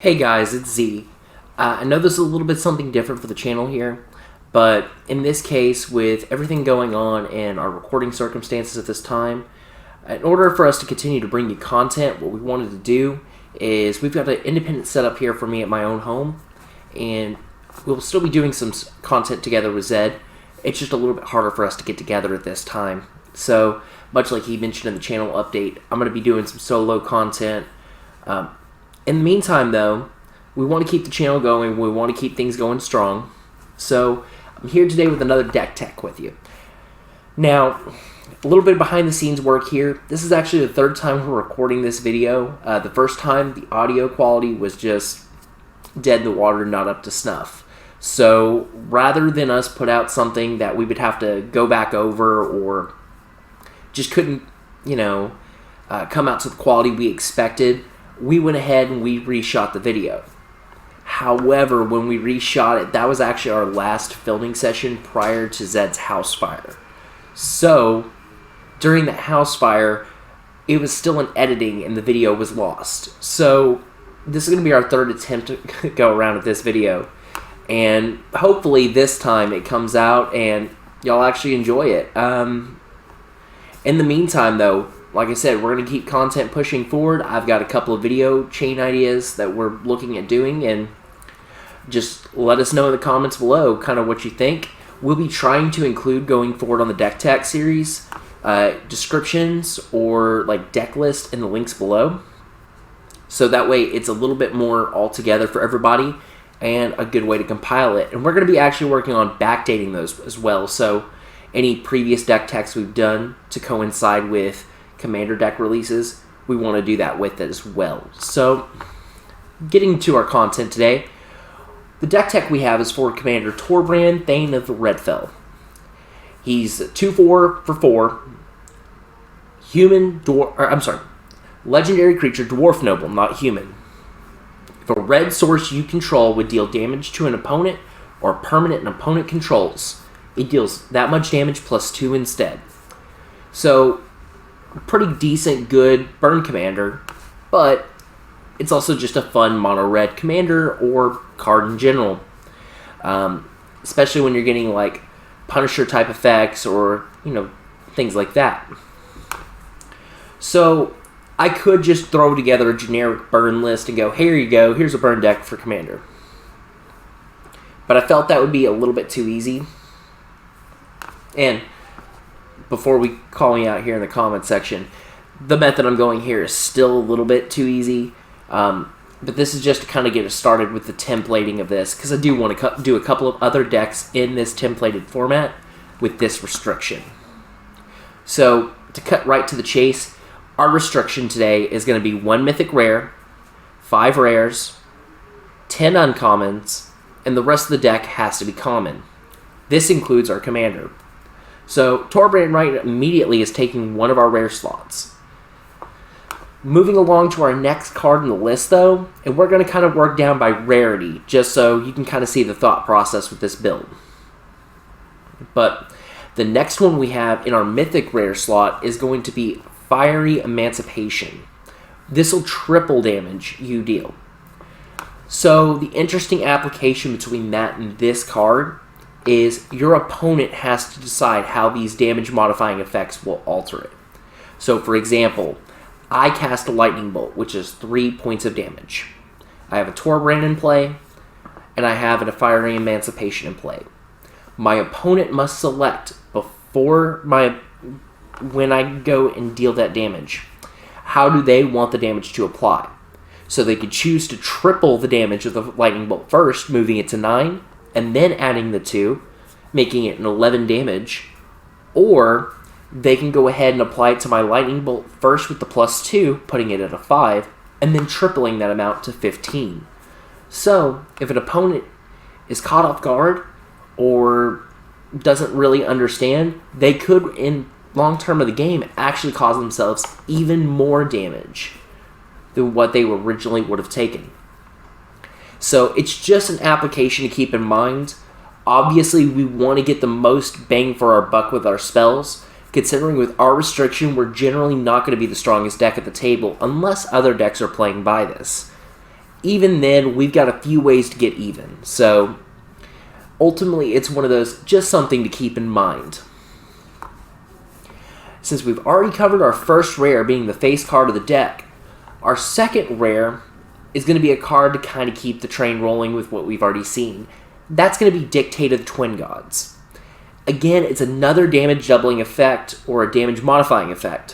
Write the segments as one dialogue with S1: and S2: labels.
S1: Hey guys, it's Z. I know this is a little bit something different for the channel here, but in this case, with everything going on and our recording circumstances at this time, in order for us to continue to bring you content, what we wanted to do is we've got an independent setup here for me at my own home, and we'll still be doing some content together with Zed. It's just a little bit harder for us to get together at this time. So, much like he mentioned in the channel update, I'm going to be doing some solo content. In the meantime, though, we want to keep the channel going. We want to keep things going strong. So I'm here today with another deck tech with you. Now, a little bit behind the scenes work here. This is actually the third time we're recording this video. The first time, the audio quality was just dead in the water, not up to snuff. So rather than us put out something that we would have to go back over or just couldn't, come out to the quality we expected, we went ahead and we reshot the video. However, when we reshot it, that was actually our last filming session prior to Zed's house fire. So, during that house fire, it was still in editing and the video was lost. So, this is going to be our third attempt to go around with this video. And hopefully this time it comes out and y'all actually enjoy it. In the meantime, though, like I said, we're going to keep content pushing forward. I've got a couple of video chain ideas that we're looking at doing, and just let us know in the comments below kind of what you think. We'll be trying to include, going forward on the deck tech series, descriptions or like deck list in the links below. So that way it's a little bit more all together for everybody and a good way to compile it. And we're going to be actually working on backdating those as well. So any previous deck techs we've done to coincide with Commander deck releases, we want to do that with it as well. So, getting to our content today, the deck tech we have is for Commander Torbrann, Thane of the Redfell. He's 2/4 for 4, legendary creature, dwarf noble, not human. If a red source you control would deal damage to an opponent or a permanent an opponent controls, it deals that much damage plus 2 instead. So, pretty decent, good burn commander, but it's also just a fun mono-red commander or card in general. Especially when you're getting like Punisher type effects or, things like that. So I could just throw together a generic burn list and go, here you go, here's a burn deck for commander. But I felt that would be a little bit too easy. And before we call me out here in the comment section, the method I'm going here is still a little bit too easy. But this is just to kind of get us started with the templating of this, because I do want to do a couple of other decks in this templated format with this restriction. So, to cut right to the chase, our restriction today is going to be 1 mythic rare, 5 rares, 10 uncommons, and the rest of the deck has to be common. This includes our commander. So, Torbrann right immediately is taking one of our rare slots. Moving along to our next card in the list, though, and we're going to kind of work down by rarity, just so you can kind of see the thought process with this build. But the next one we have in our mythic rare slot is going to be Fiery Emancipation. This will triple damage you deal. So, the interesting application between that and this card is your opponent has to decide how these damage modifying effects will alter it. So for example, I cast a lightning bolt, which is 3 points of damage. I have a Torbrann in play, and I have a Fiery Emancipation in play. My opponent must select when I go and deal that damage, how do they want the damage to apply? So they could choose to triple the damage of the lightning bolt first, moving it to 9, and then adding the 2, making it an 11 damage, or they can go ahead and apply it to my lightning bolt first with the +2, putting it at a 5, and then tripling that amount to 15. So, if an opponent is caught off guard or doesn't really understand, they could, in long term of the game, actually cause themselves even more damage than what they originally would have taken. So it's just an application to keep in mind. Obviously, we want to get the most bang for our buck with our spells. Considering with our restriction, we're generally not going to be the strongest deck at the table unless other decks are playing by this. even then, we've got a few ways to get even. So ultimately, it's one of those, just something to keep in mind. Since we've already covered our first rare being the face card of the deck, our second rare is going to be a card to kind of keep the train rolling with what we've already seen. That's going to be Dictate of the Twin Gods. Again, it's another damage doubling effect or a damage modifying effect,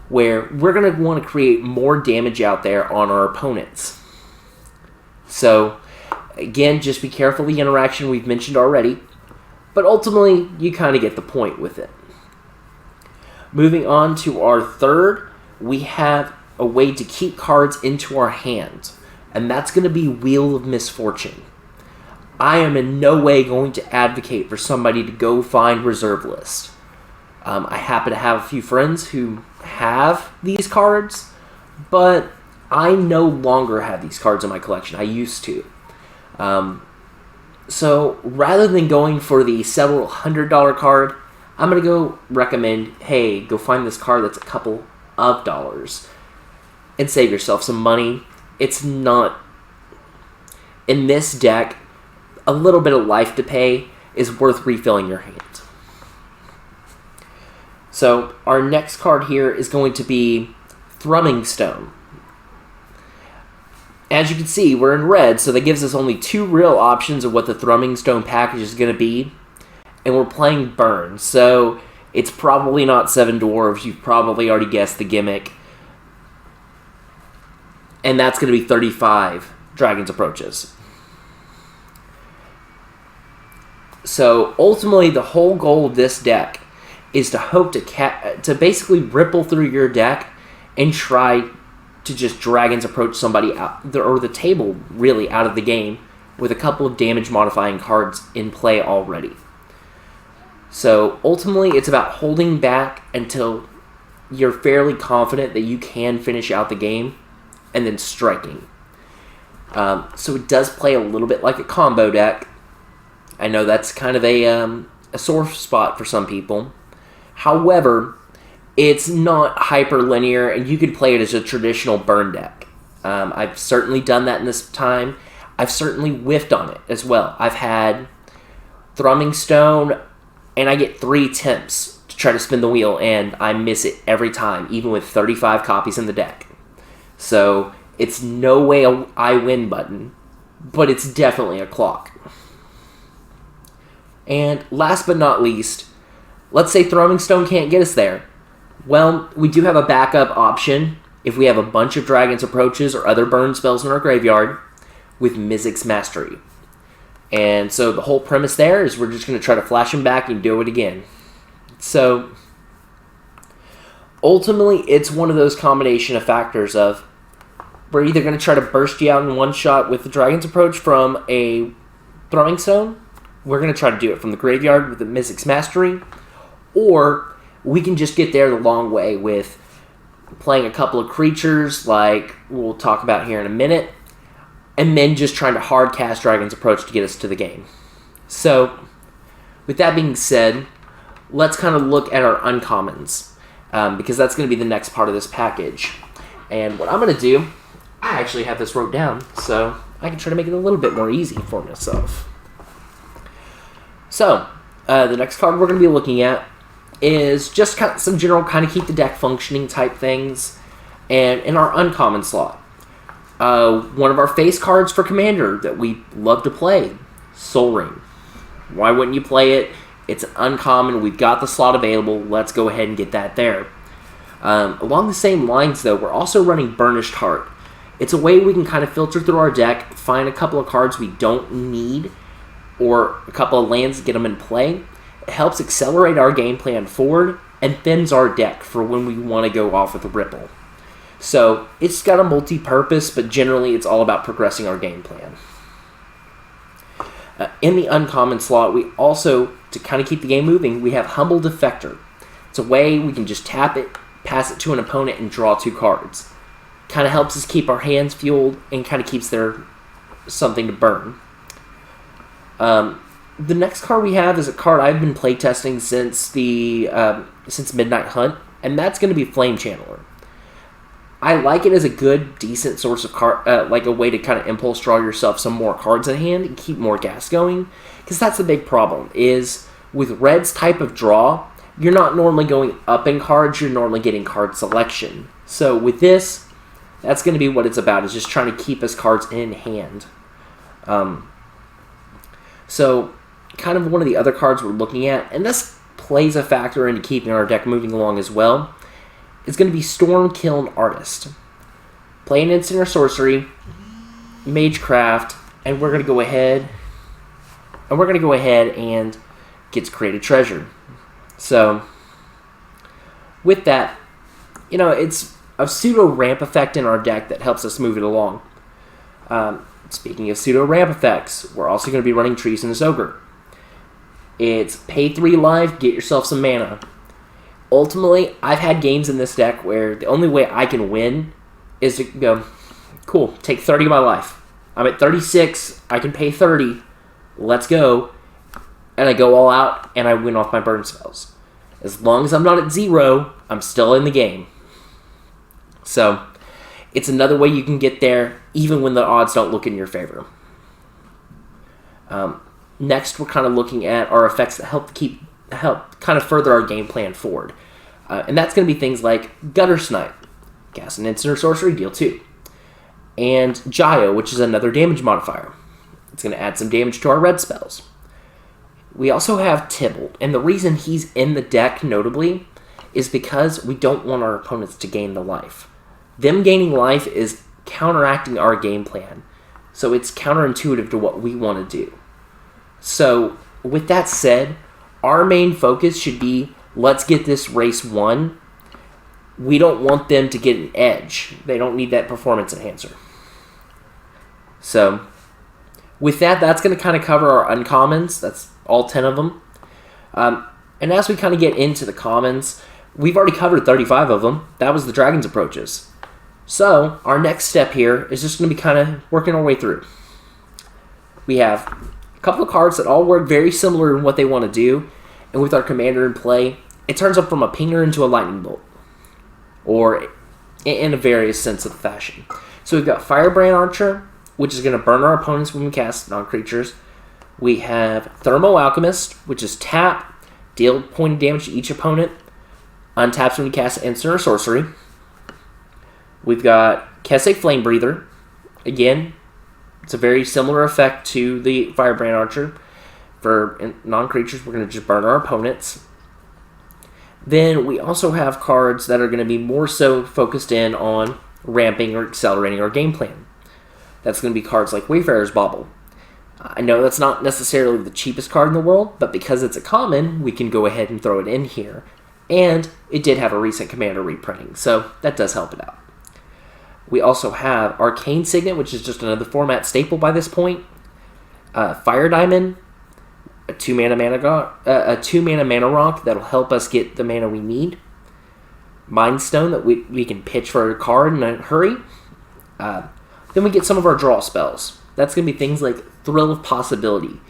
S1: where we're going to want to create more damage out there on our opponents. So, again, just be careful of the interaction we've mentioned already, but ultimately, you kind of get the point with it. Moving on to our third, we have a way to keep cards into our hand, and that's going to be Wheel of Misfortune. I am in no way going to advocate for somebody to go find reserve list. I happen to have a few friends who have these cards, but I no longer have these cards in my collection. I used to. So rather than going for the several $100 card, I'm going to go recommend, hey, go find this card that's a couple of dollars and save yourself some money. It's not, in this deck, a little bit of life to pay is worth refilling your hand. So our next card here is going to be Thrumming Stone. As you can see, we're in red, so that gives us only two real options of what the Thrumming Stone package is going to be. And we're playing Burn, so it's probably not 7 Dwarves. You've probably already guessed the gimmick. And that's going to be 35 Dragon's Approaches. So ultimately, the whole goal of this deck is to hope to basically ripple through your deck and try to just Dragon's Approach somebody out, or the table really, out of the game with a couple of damage modifying cards in play already. So ultimately, it's about holding back until you're fairly confident that you can finish out the game and then striking. So it does play a little bit like a combo deck. I know that's kind of a sore spot for some people. However, it's not hyper linear, and you could play it as a traditional burn deck. I've certainly done that in this time. I've certainly whiffed on it as well. I've had Thrumming Stone, and I get 3 attempts to try to spin the wheel, and I miss it every time, even with 35 copies in the deck. So it's no way a I win button, but it's definitely a clock. And last but not least, let's say Thrumming Stone can't get us there. Well, we do have a backup option if we have a bunch of Dragon's Approaches or other burn spells in our graveyard with Mizzix's Mastery. And so the whole premise there is we're just going to try to flash them back and do it again. So ultimately, it's one of those combination of factors of we're either going to try to burst you out in one shot with the Dragon's Approach from a Thrumming Stone, we're going to try to do it from the graveyard with the Mizzix's Mastery, or we can just get there the long way with playing a couple of creatures like we'll talk about here in a minute, and then just trying to hard cast Dragon's Approach to get us to the game. So, with that being said, let's kind of look at our uncommons, because that's going to be the next part of this package. And what I'm going to do, I actually have this wrote down, so I can try to make it a little bit more easy for myself. So, the next card we're going to be looking at is just kind of some general kind of keep the deck functioning type things. And in our uncommon slot, one of our face cards for Commander that we love to play, Sol Ring. Why wouldn't you play it? It's uncommon. We've got the slot available. Let's go ahead and get that there. Along the same lines, though, we're also running Burnished Heart. It's a way we can kind of filter through our deck, find a couple of cards we don't need, or a couple of lands, get them in play. It helps accelerate our game plan forward and thins our deck for when we want to go off with a Ripple. So it's got a multi-purpose, but generally it's all about progressing our game plan. In the uncommon slot, we also, to kind of keep the game moving, we have Humble Defector. It's a way we can just tap it, pass it to an opponent, and draw 2 cards. Kind of helps us keep our hands fueled and kind of keeps there something to burn. The next card we have is a card I've been playtesting since Midnight Hunt, and that's going to be Flame Channeler. I like it as a good, decent source of card, like a way to kind of impulse draw yourself some more cards in hand and keep more gas going. Because that's the big problem, is with Red's type of draw, you're not normally going up in cards, you're normally getting card selection. So with this, that's going to be what it's about, is just trying to keep his cards in hand. So kind of one of the other cards we're looking at, and this plays a factor into keeping our deck moving along as well, is going to be Stormkiln Artist. Play an instant or sorcery, Magecraft, and we're going to go ahead and get Created Treasure. So with that, it's a pseudo ramp effect in our deck that helps us move it along. Speaking of pseudo ramp effects, we're also going to be running Treasonous Ogre. It's pay 3 life, get yourself some mana. Ultimately, I've had games in this deck where the only way I can win is to go, cool, take 30 of my life. I'm at 36, I can pay 30, let's go. And I go all out, and I win off my burn spells. As long as I'm not at 0, I'm still in the game. So, it's another way you can get there, even when the odds don't look in your favor. Next, we're kind of looking at our effects that help kind of further our game plan forward. And that's going to be things like Gutter Snipe. Cast an instant or sorcery, deal 2. And Gio, which is another damage modifier. It's going to add some damage to our red spells. We also have Tybalt, and the reason he's in the deck, notably, is because we don't want our opponents to gain the life. Them gaining life is counteracting our game plan, so it's counterintuitive to what we want to do. So, with that said, our main focus should be, let's get this race won. We don't want them to get an edge. They don't need that performance enhancer. So, with that, that's going to kind of cover our uncommons. That's all 10 of them. And as we kind of get into the commons, we've already covered 35 of them. That was the Dragon's Approaches. So, our next step here is just going to be kind of working our way through. We have a couple of cards that all work very similar in what they want to do, and with our commander in play, it turns up from a pinger into a lightning bolt, or in a various sense of the fashion. So we've got Firebrand Archer, which is going to burn our opponents when we cast non-creatures. We have Thermo Alchemist, which is tap, deal point of damage to each opponent, untaps when we cast instant or sorcery. We've got Kessig Flame Breather. Again, it's a very similar effect to the Firebrand Archer. For non-creatures, we're going to just burn our opponents. Then we also have cards that are going to be more so focused in on ramping or accelerating our game plan. That's going to be cards like Wayfarer's Bauble. I know that's not necessarily the cheapest card in the world, but because it's a common, we can go ahead and throw it in here. And it did have a recent Commander reprinting, so that does help it out. We also have Arcane Signet, which is just another format staple by this point. Fire Diamond, a 2-mana mana rock that'll help us get the mana we need. Mind Stone that we can pitch for a card in a hurry. Then we get some of our draw spells. That's going to be things like Thrill of Possibility.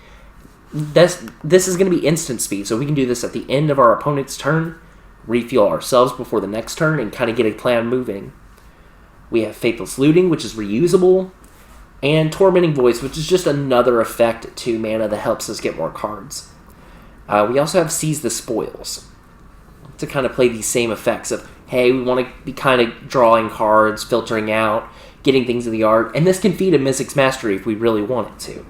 S1: This is going to be instant speed, so we can do this at the end of our opponent's turn, refuel ourselves before the next turn, and kind of get a plan moving. We have Faithless Looting, which is reusable, and Tormenting Voice, which is just another effect at 2 mana that helps us get more cards. We also have Seize the Spoils, to kind of play these same effects of, hey, we want to be kind of drawing cards, filtering out, getting things in the yard, and this can feed a Mystic's Mastery if we really want it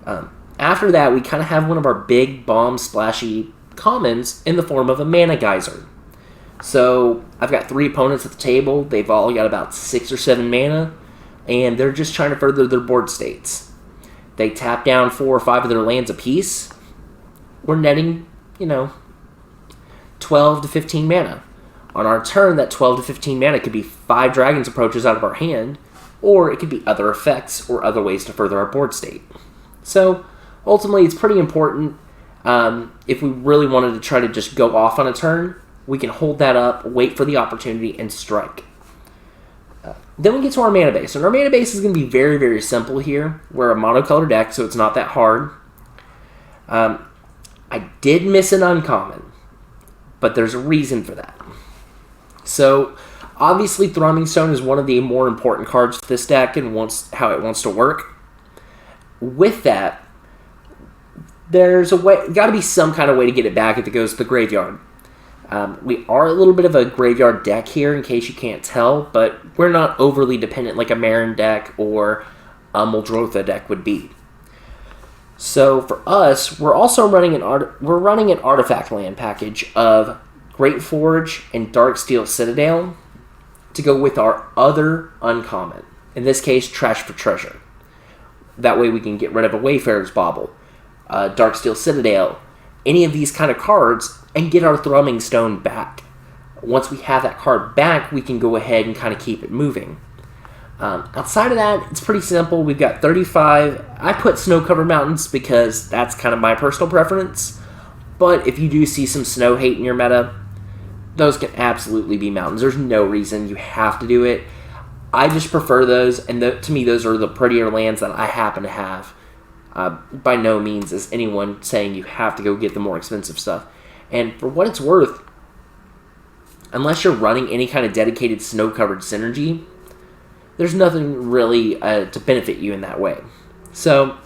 S1: to. After that, we kind of have one of our big, bomb, splashy commons in the form of a Mana Geyser. So, I've got 3 opponents at the table, they've all got about 6 or 7 mana, and they're just trying to further their board states. They tap down 4 or 5 of their lands apiece. We're netting, 12 to 15 mana. On our turn, that 12 to 15 mana could be 5 Dragon's Approaches out of our hand, or it could be other effects or other ways to further our board state. So, ultimately, it's pretty important. If we really wanted to try to just go off on a turn, we can hold that up, wait for the opportunity, and strike. Then we get to our mana base. And our mana base is going to be very, very simple here. We're a monocolor deck, so it's not that hard. I did miss an uncommon, but there's a reason for that. So, Obviously, Thrumming Stone is one of the more important cards for this deck and how it wants to work. With that, there's got to be some kind of way to get it back if it goes to the graveyard. We are a little bit of a graveyard deck here, in case you can't tell, but we're not overly dependent like a Marin deck or a Muldrotha deck would be. So for us, we're also running an artifact land package of Great Forge and Darksteel Citadel to go with our other uncommon. In this case, Trash for Treasure. That way we can get rid of a Wayfarer's Bauble, Darksteel Citadel, any of these kind of cards, and get our Thrumming Stone back. Once we have that card back, we can go ahead and kind of keep it moving. Outside of that, it's pretty simple. We've got 35. I put Snow-Covered Mountains because that's kind of my personal preference. But if you do see some snow hate in your meta, those can absolutely be mountains. There's no reason you have to do it. I just prefer those, and to me, those are the prettier lands that I happen to have. By no means is anyone saying you have to go get the more expensive stuff. And for what it's worth, unless you're running any kind of dedicated snow-covered synergy, there's nothing really to benefit you in that way. So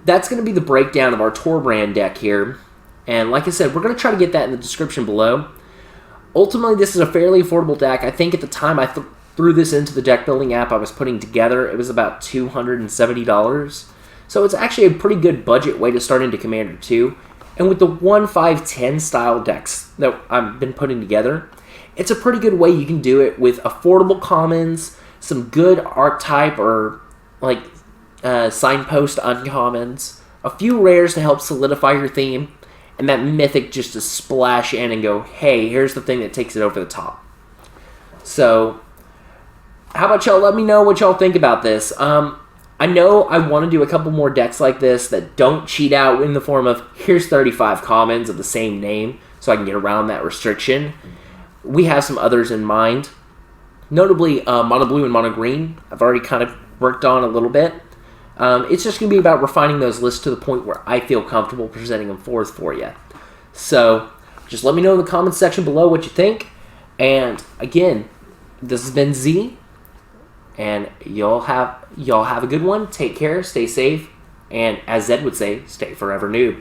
S1: that's going to be the breakdown of our Torbrann deck here. And like I said, we're going to try to get that in the description below. Ultimately, this is a fairly affordable deck. I think at the time I threw this into the deck building app I was putting together, it was about $270. So it's actually a pretty good budget way to start into Commander 2. And with the 1-5-10 style decks that I've been putting together, it's a pretty good way you can do it with affordable commons, some good archetype or like signpost uncommons, a few rares to help solidify your theme, and that mythic just to splash in and go, hey, here's the thing that takes it over the top. So, how about y'all let me know what y'all think about this? I know I want to do a couple more decks like this that don't cheat out in the form of, here's 35 commons of the same name, so I can get around that restriction. We have some others in mind. Notably, Mono Blue and Mono Green, I've already kind of worked on a little bit. It's just going to be about refining those lists to the point where I feel comfortable presenting them forth for you. So, just let me know in the comments section below what you think. And, again, this has been Z. And y'all have a good one. Take care, stay safe, and as Zed would say, stay forever noob.